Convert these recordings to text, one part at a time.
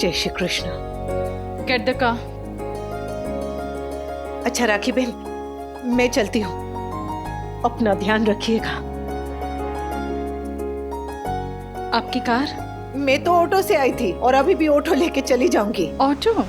जय Shri Krishna. Get the car. अच्छा राखी बहन, मैं चलती हूँ, अपना ध्यान रखिएगा। आपकी कार? मैं तो ऑटो से आई थी और अभी भी ऑटो लेके चली जाऊंगी। ऑटो?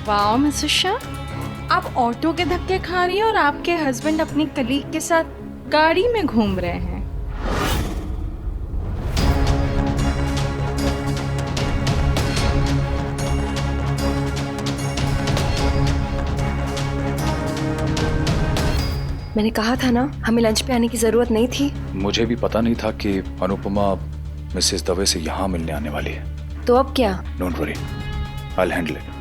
वाओ मिसेस शाह, आप ऑटो के धक्के खा रही हैं और आपके हस्बैंड अपनी कलीग के साथ गाड़ी में घूम रहे हैं। मैंने कहा था ना, हमें लंच पे आने की जरूरत नहीं थी। मुझे भी पता नहीं था कि अनुपमा मिसेस दवे से यहाँ मिलने आने वाली है। तो अब क्या? Don't worry, I will handle it.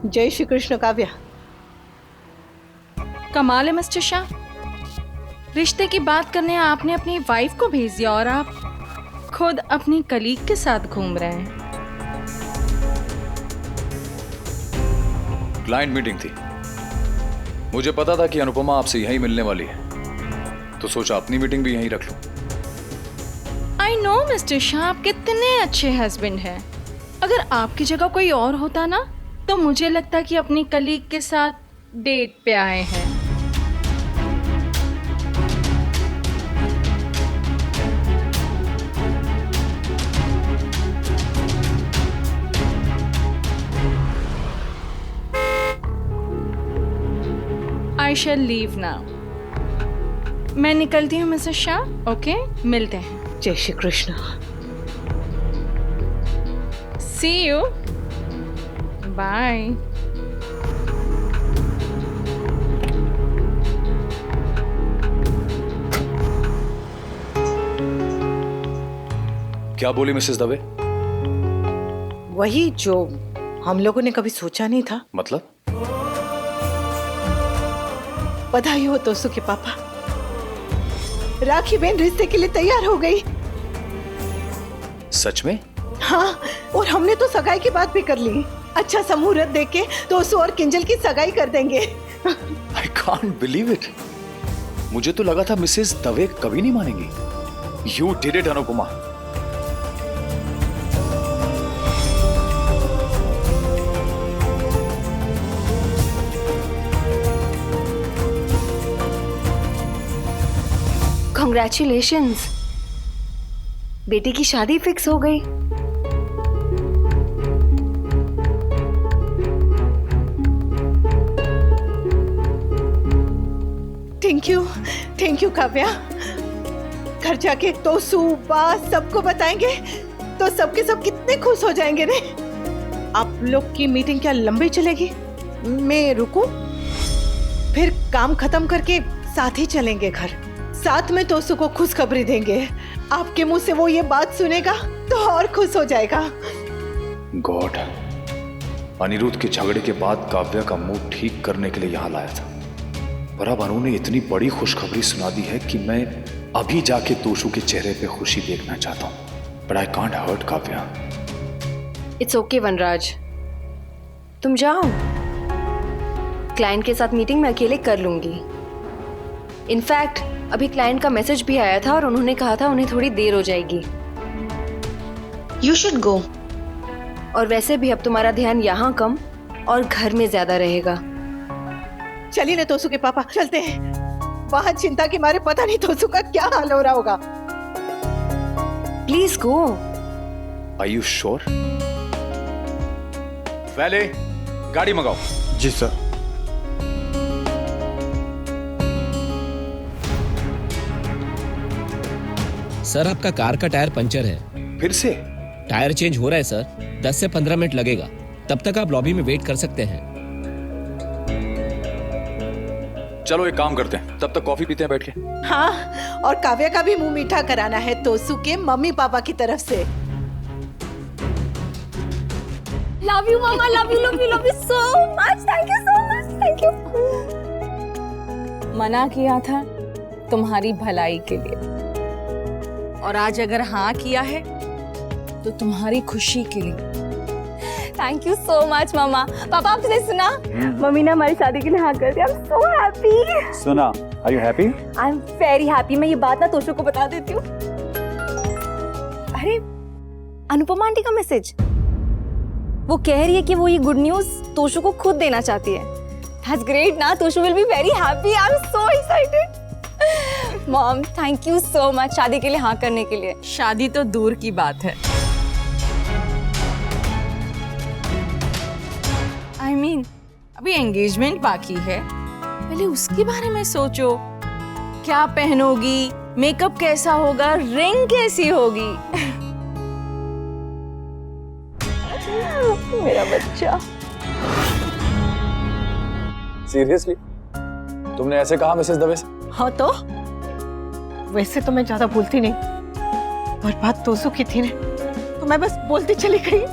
जय श्री कृष्ण काव्या। कमाल है मिस्टर शाह, रिश्ते की बात करने आपने अपनी वाइफ को भेज दिया और आप खुद अपनी कलीग के साथ घूम रहे हैं। क्लाइंट मीटिंग थी, मुझे पता था कि अनुपमा आपसे यहीं मिलने वाली है, तो सोचा अपनी मीटिंग भी यहीं रख लूं। आई नो मिस्टर शाह, आप कितने अच्छे हस्बैंड हैं। अगर आपकी जगह कोई और होता ना, तो मुझे लगता कि अपनी कलीग के साथ डेट पे आए हैं। I shall leave now. मैं निकलती हूँ मिसेस शाह। ओके, मिलते हैं। जय Shri Krishna. See you. Bye. क्या बोली मिसेस दवे? वही जो हम लोगों ने कभी सोचा नहीं था। मतलब? बधाई हो तोसू के पापा, राखी बहन रिश्ते के लिए तैयार हो गई। सच में? हाँ, और हमने तो सगाई की बात भी कर ली। अच्छा सा मुहूर्त देख के तोसू और किंजल की सगाई कर देंगे। I can't believe it. मुझे तो लगा था मिसेस दवे कभी नहीं मानेंगी। You did it Anupama. Congratulations, बेटी की शादी फिक्स हो गई। Thank you Kavya. घर जाके तोसू बास सबको बताएंगे तो सबके सब कितने खुश हो जाएंगे ने। आप लोग की मीटिंग क्या लंबी चलेगी? मैं रुकूं? फिर काम खत्म करके साथ ही चलेंगे घर। साथ में तोसू को खुशखबरी देंगे। आपके मुंह से वो ये बात सुनेगा तो और खुश हो जाएगा। गॉड, अनिरुद्ध के झगड़े के बाद काव्या का मूड ठीक करने के लिए यहाँ लाया था, पर अब अनु ने इतनी बड़ी खुशखबरी सुना दी है कि मैं अभी जाके तोशु के चेहरे पे खुशी देखना चाहता हूँ। But I can't hurt Kavya. It's okay Vanraj, तुम जाओ। क्लाइंट के साथ मीटिंग मैं अकेले कर लूंगी। इनफैक्ट अभी क्लाइंट का मैसेज भी आया था और उन्होंने कहा था उन्हें थोड़ी देर हो जाएगी। You should go. और वैसे भी अब तुम्हारा ध्यान यहाँ कम और घर में ज्यादा रहेगा। चलिए ना तोसू के पापा, चलते हैं। वहां चिंता के मारे पता नहीं तोसू का क्या हाल हो रहा होगा। Please go. Are you sure? पहले गाड़ी मंगाओ। जी सर। सर आपका कार का टायर पंचर है। फिर से? टायर चेंज हो रहा है सर, 10 से 15 मिनट लगेगा। तब तक आप लॉबी में वेट कर सकते हैं। चलो एक काम करते हैं, तब तक कॉफी पीते हैं बैठ के। हाँ, और काव्या का भी मुंह मीठा कराना है तोसू के मम्मी पापा की तरफ से। Love you mama, love you so much, thank you so thank you. मना किया था तुम्हारी भलाई के लिए, और आज अगर हाँ किया है तो तुम्हारी खुशी के लिए। थैंक यू सो मच मामा। पापा आपने सुना, मम्मी ने हमारी शादी के लिए हाँ कर दिया। I am so happy. सुना, are you happy? I am very happy. मैं ये बात ना तोशु को बता देती हूँ। अरे अनुपमा आंटी का मैसेज, वो कह रही है कि वो ये गुड न्यूज तोशु को खुद देना चाहती है। दैट्स ग्रेट ना, Toshu will be very happy. I am so excited. Mom thank you so much शादी के लिए हाँ करने के लिए। शादी तो दूर की बात है, आई मीन अभी एंगेजमेंट बाकी है। पहले उसके बारे में सोचो, क्या पहनोगी, मेकअप कैसा होगा, रिंग कैसी होगी। मेरा बच्चा। सीरियसली तुमने ऐसे कहा मिसेस दवे से? हाँ तो वैसे तो मैं ज्यादा बोलती नहीं, पर बात तोसु की थी ना, तो मैं बस बोलती चली गई।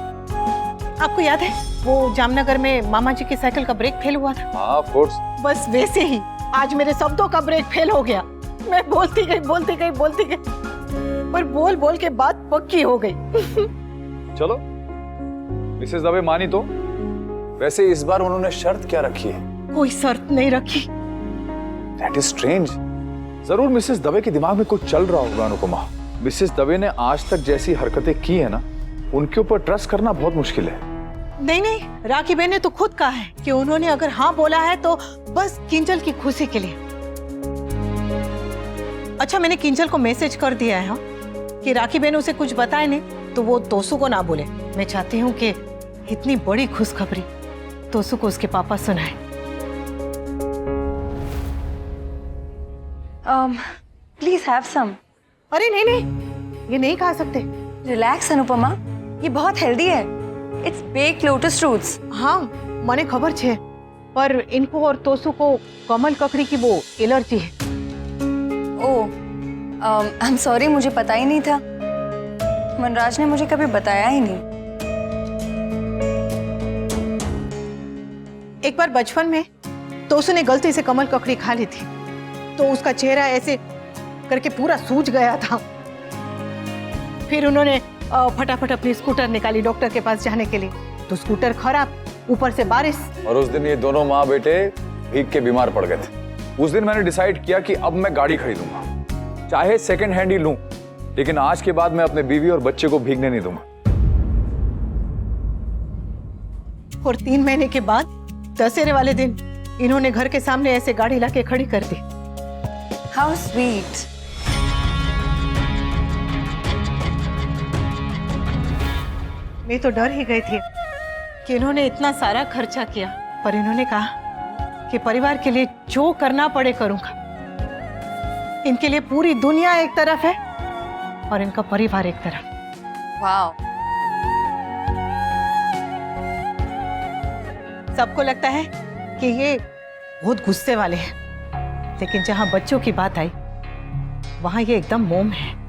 आपको याद है वो जामनगर में मामा जी की साइकिल का ब्रेक फेल हुआ था? हाँ ऑफ कोर्स। बस वैसे ही आज मेरे शब्दों का ब्रेक फेल हो गया। मैं बोलती गई बोलती गई बोलती गई, पर बोल बोल के बात पक्की हो गई। चलो मिसेस दवे मानी तो। वैसे इस बार उन्होंने शर्त क्या रखी है? कोई शर्त नहीं रखी। That is strange. जरूर मिसेस दवे के दिमाग में कुछ चल रहा होगा अनुपमा। मिसेस दवे ने आज तक जैसी हरकतें की है ना, उनके ऊपर ट्रस्ट करना बहुत मुश्किल है। नहीं नहीं, राखी बहन ने तो खुद कहा है कि उन्होंने अगर हाँ बोला है तो बस किंजल की खुशी के लिए। अच्छा मैंने किंजल को मैसेज कर दिया है हाँ, कि राखी बहन उसे कुछ बताए नहीं तो वो तोसु को ना बोले। मैं चाहती हूँ कि इतनी बड़ी खुशखबरी तोसु को उसके पापा सुनाए। Please have some. अरे नहीं नहीं, ये नहीं खा सकते। रिलैक्स अनुपमा, ये बहुत हेल्दी है। It's baked lotus roots. हाँ मने खबर छे, पर इनको और तोसु को कमल ककड़ी की वो एलर्जी है। ओह आई एम सॉरी, मुझे पता ही नहीं था। मनराज ने मुझे कभी बताया ही नहीं। एक बार बचपन में तोसु ने गलती से कमल ककड़ी खा ली थी, तो उसका चेहरा ऐसे करके पूरा सूज गया था। फिर उन्होंने फटाफट अपनी स्कूटर निकाली डॉक्टर के पास जाने के लिए, तो स्कूटर खराब, ऊपर से बारिश। और उस दिन ये दोनों माँ बेटे भीग के बीमार पड़ गए थे। उस दिन मैंने डिसाइड किया कि अब मैं गाड़ी खरीदूंगा, चाहे सेकंड हैंड ही लूं, लेकिन आज के बाद मैं अपने बीवी और बच्चे को भीगने नहीं दूंगा। और 3 महीने के बाद दशहरे वाले दिन इन्होंने घर के सामने ऐसे गाड़ी लाके खड़ी कर दी। How sweet. मैं तो डर ही गई थी कि इन्होंने इतना सारा खर्चा किया, पर इन्होंने कहा कि परिवार के लिए जो करना पड़े करूंगा। इनके लिए पूरी दुनिया एक तरफ है और इनका परिवार एक तरफ। वाओ। सबको लगता है कि ये बहुत गुस्से वाले हैं, लेकिन जहां बच्चों की बात आई वहां ये एकदम मोम है।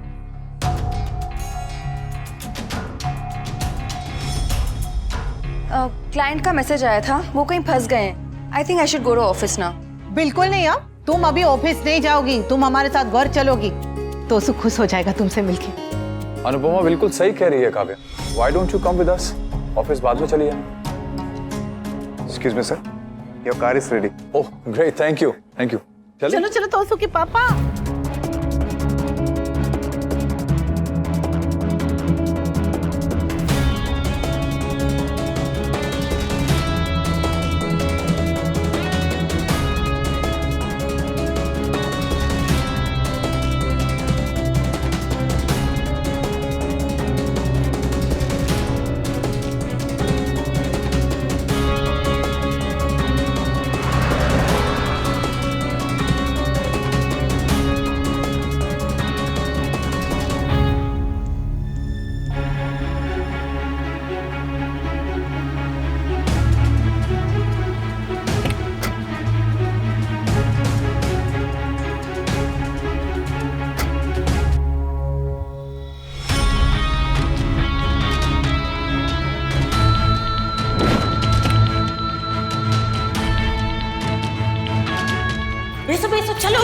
क्लाइंट का मैसेज आया था, वो कहीं फंस गए हैं। I think I should go to office now. बिल्कुल नहीं यार, तुम अभी ऑफिस नहीं जाओगी, तुम हमारे साथ घर चलोगी तो सुख खुश हो जाएगा तुमसे मिलके। अनुपमा बिल्कुल सही कह रही है Kavya. Why don't you come with us? Office बाद में चलिए। Excuse me, sir. Your car is ready. Oh, great. Thank you. Thank you. चलिए। चलो चलो तोसु के पापा।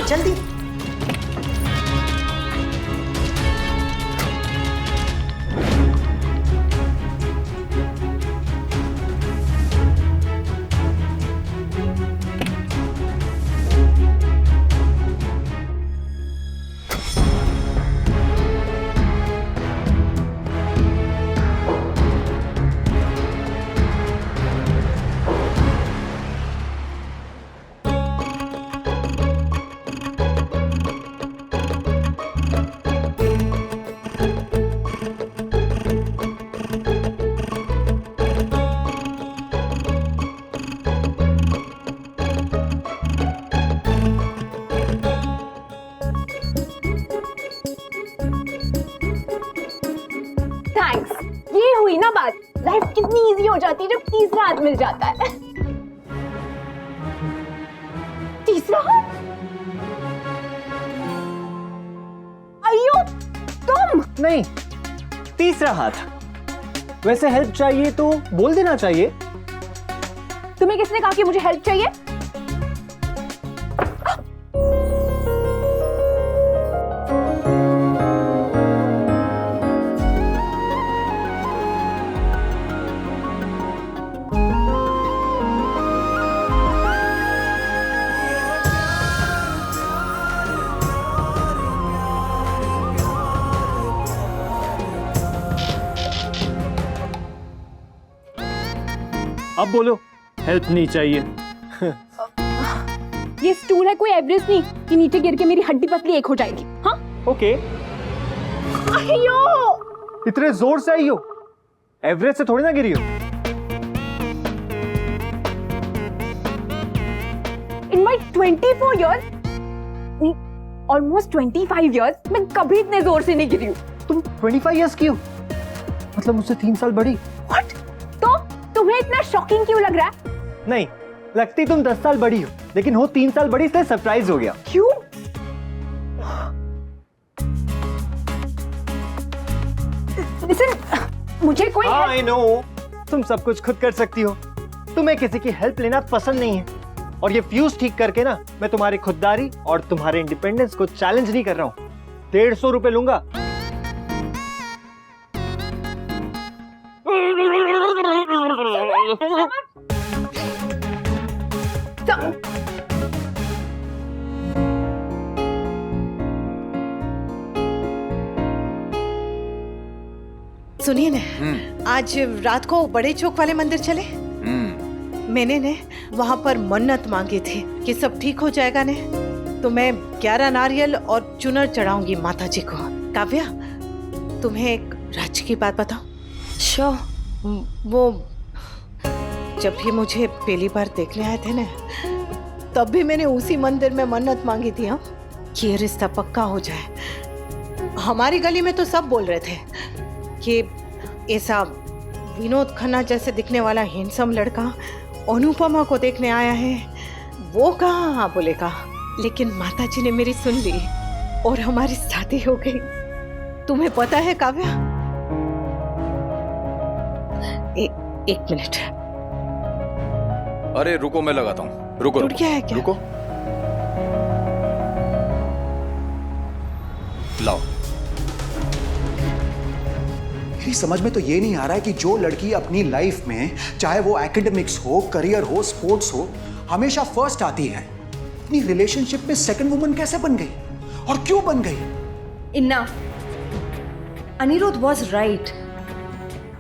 जाओ जल्दी। थैंक्स, ये हुई ना बात। लाइफ कितनी इजी हो जाती है जब तीसरा हाथ मिल जाता है। तीसरा हाथ? अयो, तुम? नहीं, तीसरा हाथ। वैसे हेल्प चाहिए तो बोल देना चाहिए। तुम्हें किसने कहा कि मुझे हेल्प चाहिए? अब बोलो, हेल्प नहीं चाहिए। ये स्टूल है, कोई एवरेस्ट नहीं कि नीचे गिर के मेरी हड्डी पतली एक हो जाएगी। हाँ? ओके, अयो! इतने जोर से आई हो, एवरेज से थोड़ी ना गिरी हो। In my 24 years, almost 25 years, मैं कभी इतने जोर से नहीं गिरी हूँ। तुम 25 इयर्स की हो, मतलब मुझसे 3 साल बड़ी। What? तो तुम्हें इतना शॉकिंग क्यों लग रहा है? नहीं, लगती तुम 10 साल बड़ी हो, लेकिन हो 3 साल बड़ी, इसलिए सरप्राइज हो गया। क्यों? Listen, मुझे कोई आई नो, तुम सब कुछ खुद कर सकती हो। तुम्हें किसी की हेल्प लेना पसंद नहीं है। और ये फ्यूज ठीक करके ना, मैं तुम्हारी खुददारी और तुम्हारे इंडिपेंडेंस को चैलेंज नहीं कर रहा हूँ। 150 रुपए लूंगा। सुनिए ना, आज रात को बड़े चौक वाले मंदिर चले। मैंने ने वहाँ पर मन्नत मांगी थी कि सब ठीक हो जाएगा ने, तो मैं 11 नारियल और चुनर चढ़ाऊंगी माता जी को। काव्या, तुम्हें एक राज की बात बताऊं? श्योर। वो जब भी मुझे पहली बार देखने आए थे ना, तब भी मैंने उसी मंदिर में मन्नत मांगी थी, हाँ, कि ये रिश्ता पक्का हो जाए। हमारी गली में तो सब बोल रहे थे कि ऐसा विनोद खन्ना जैसे दिखने वाला हैंडसम लड़का अनुपमा को देखने आया है, वो कहाँ हाँ बोलेगा। लेकिन माता जी ने मेरी सुन ली और हमारी शादी हो गई। तुम्हें पता है काव्या, एक मिनट। अरे रुको, मैं लगाता हूँ। रुको टूट गया है क्या? रुको, लाओ। मेरी समझ में तो ये नहीं आ रहा है कि जो लड़की अपनी लाइफ में, चाहे वो एकेडमिक्स हो, करियर हो, स्पोर्ट्स हो, हमेशा फर्स्ट आती है, अपनी रिलेशनशिप में सेकंड वुमन कैसे बन गई और क्यों बन गई? Enough. Aniruddh was right.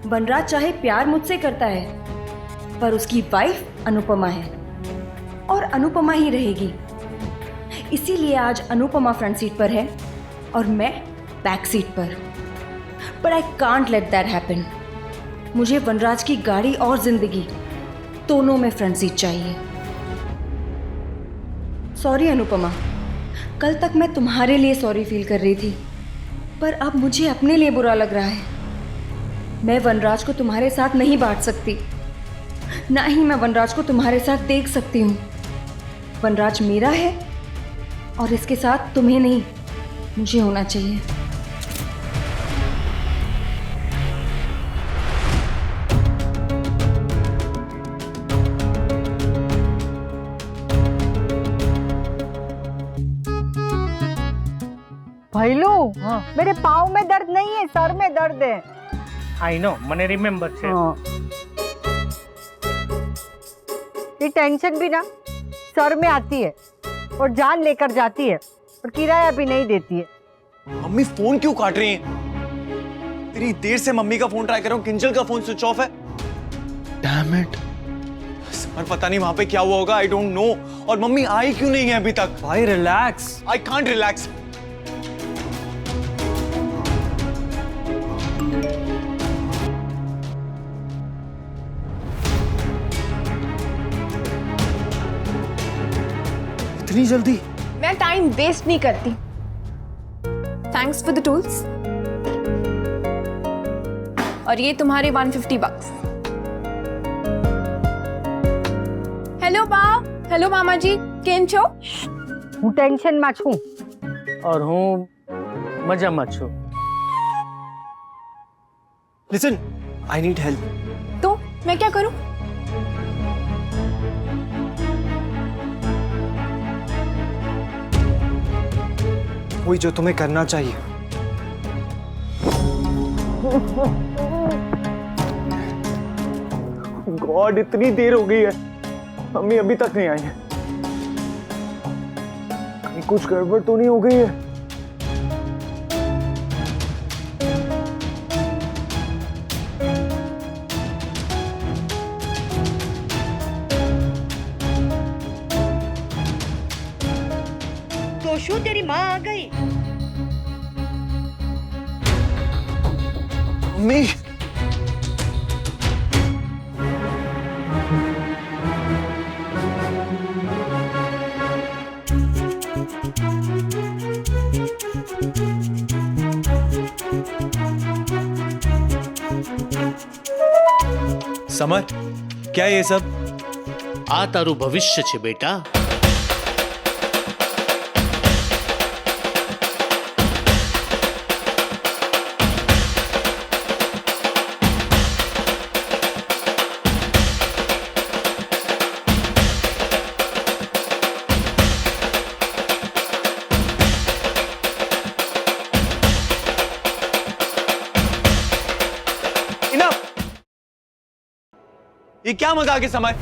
Vanraj चाहे प्यार मुझसे करता है, पर उसकी वाइफ अनुपमा है और अनुपमा ही रहेगी। इसीलिए आज अनुपमा फ्रंट सीट पर है और मैं बैक सीट पर। But I can't let that happen. मुझे वनराज की गाड़ी और जिंदगी दोनों में फ्रंट सीट चाहिए। सॉरी अनुपमा, कल तक मैं तुम्हारे लिए सॉरी फील कर रही थी, पर अब मुझे अपने लिए बुरा लग रहा है। मैं वनराज को तुम्हारे साथ नहीं बांट सकती, ना ही मैं वनराज को तुम्हारे साथ देख सकती हूँ। वनराज मेरा है और इसके साथ तुम्हें नहीं, मुझे होना चाहिए। भैलू मेरे पाँव में दर्द नहीं है, सर में दर्द है। आई नो, मैंने रिमेम्बर से। ये टेंशन भी ना सर में आती है और जान लेकर जाती है, और किराया भी नहीं देती है। मम्मी फोन क्यों काट रही हैं? इतनी देर से मम्मी का फोन ट्राई कर रहा हूँ, किंजल का फोन स्विच ऑफ है। Damn it. समर पता नहीं वहां पे क्या हुआ होगा, आई डोंट नो। और मम्मी आई क्यों नहीं है अभी तक? भाई रिलैक्स। I can't relax. इतनी जल्दी? मैं टाइम वेस्ट नहीं करती। Thanks for the tools. और ये तुम्हारे 150 bucks। हेलो बा, हेलो मामा जी, केम छो? હું ટેન્શનમાં છું। और हूँ मजा मत छू। Listen, I need help. तो मैं क्या करूं? वही जो तुम्हें करना चाहिए। गॉड, इतनी देर हो गई है, मम्मी अभी तक नहीं आई है। कहीं कुछ गड़बड़ तो नहीं हो गई है? तो शू तेरी माँ आ गई? मम्मी, समर, क्या ये सब? આ તારું ભવિષ્ય છે બેટા। ये क्या मजाक है समय?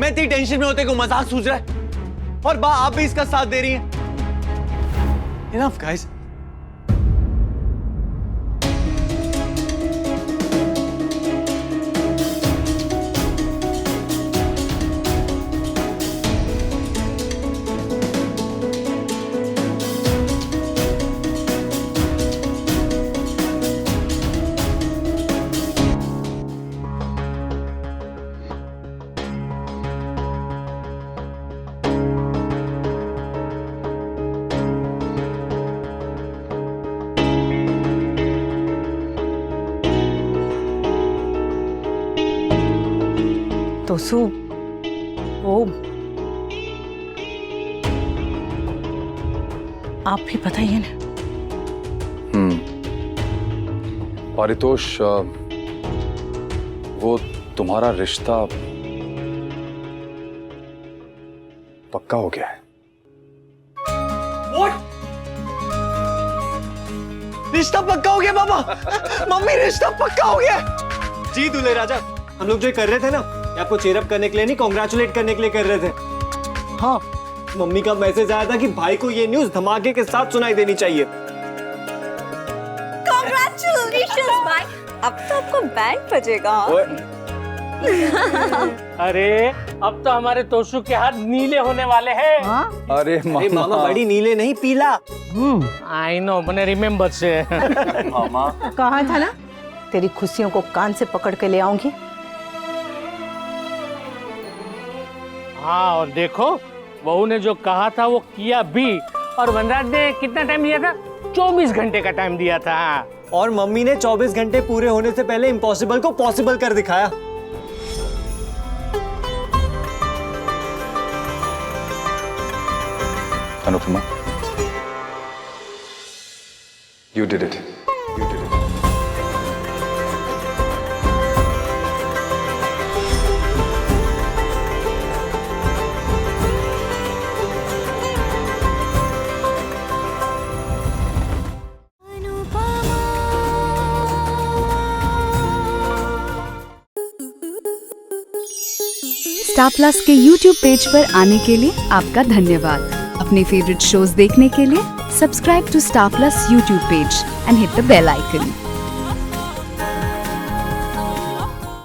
मैं इतनी टेंशन में होते को मजाक सूझ रहा है, और बा आप भी इसका साथ दे रही हैं। Enough, guys. तो શું ओम, आप भी बताइए ना। पारितोष, वो तुम्हारा रिश्ता पक्का हो गया है। What? रिश्ता पक्का हो गया पापा? मम्मी, रिश्ता पक्का हो गया? जी दूल्हे राजा, हम लोग जो ये कर रहे थे ना, ये आपको चेयर अप करने के लिए नहीं, कांग्रेचुलेट करने के लिए कर रहे थे। हाँ, मम्मी का मैसेज आया था कि भाई को ये न्यूज़ धमाके के साथ सुनाई देनी चाहिए। कांग्रेचुलेशंस भाई, अब तो आपको बैंड बजेगा। अरे अब तो हमारे तोशु के हाथ नीले होने वाले हैं। अरे मामा बड़ी नीले नहीं, पीला। आई नो, मैंने रिमेम्बर से। मामा, कहा था ना तेरी खुशियों को कान से पकड़ के ले आऊंगी। हाँ, और देखो बहू ने जो कहा था वो किया भी। और वनराज ने कितना टाइम दिया था? 24 घंटे का टाइम दिया था। और मम्मी ने 24 घंटे पूरे होने से पहले इम्पॉसिबल को पॉसिबल कर दिखाया। Anupama, you did it. You did it. Star plus के यूट्यूब पेज पर आने के लिए आपका धन्यवाद। अपने फेवरेट शोज देखने के लिए subscribe to Star Plus YouTube page and hit the bell icon.